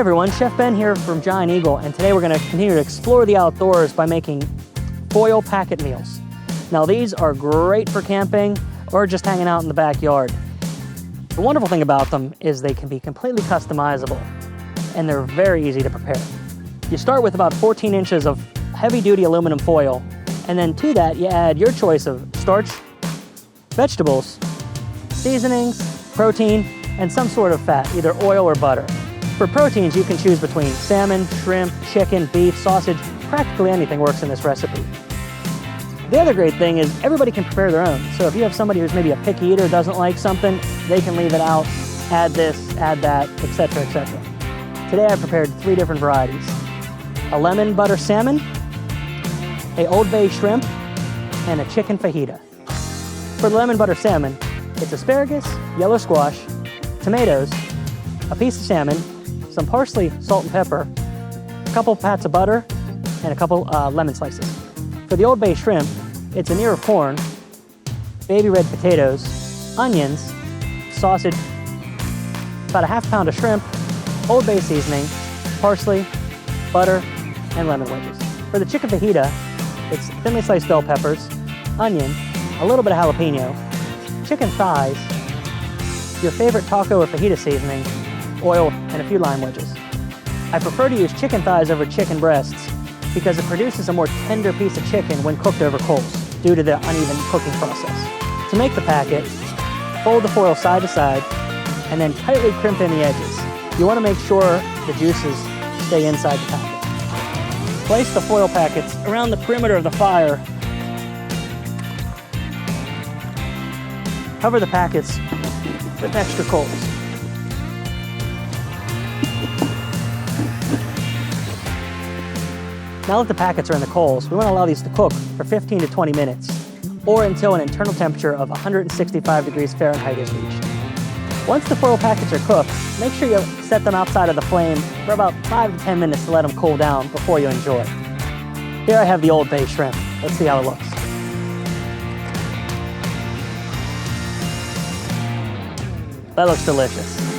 everyone, Chef Ben here from Giant Eagle, and today we're going to continue to explore the outdoors by making foil packet meals. Now these are great for camping or just hanging out in the backyard. The wonderful thing about them is they can be completely customizable and they're very easy to prepare. You start with about 14 inches of heavy-duty aluminum foil, and then to that you add your choice of starch, vegetables, seasonings, protein, and some sort of fat, either oil or butter. For proteins, you can choose between salmon, shrimp, chicken, beef, sausage. Practically anything works in this recipe. The other great thing is everybody can prepare their own. So if you have somebody who's maybe a picky eater, doesn't like something, they can leave it out, add this, add that, etc., etc. Today I've prepared 3 different varieties. A lemon butter salmon, a Old Bay shrimp, and a chicken fajita. For the lemon butter salmon, it's asparagus, yellow squash, tomatoes, a piece of salmon, some parsley, salt and pepper, a couple pats of butter, and a couple lemon slices. For the Old Bay shrimp, it's an ear of corn, baby red potatoes, onions, sausage, about a half pound of shrimp, Old Bay seasoning, parsley, butter, and lemon wedges. For the chicken fajita, it's thinly sliced bell peppers, onion, a little bit of jalapeno, chicken thighs, your favorite taco or fajita seasoning, oil, and a few lime wedges. I prefer to use chicken thighs over chicken breasts because it produces a more tender piece of chicken when cooked over coals due to the uneven cooking process. To make the packet, fold the foil side to side and then tightly crimp in the edges. You want to make sure the juices stay inside the packet. Place the foil packets around the perimeter of the fire. Cover the packets with extra coals. Now that the packets are in the coals, we want to allow these to cook for 15 to 20 minutes, or until an internal temperature of 165 degrees Fahrenheit is reached. Once the foil packets are cooked, make sure you set them outside of the flame for about 5 to 10 minutes to let them cool down before you enjoy. Here I have the Old Bay shrimp. Let's see how it looks. That looks delicious.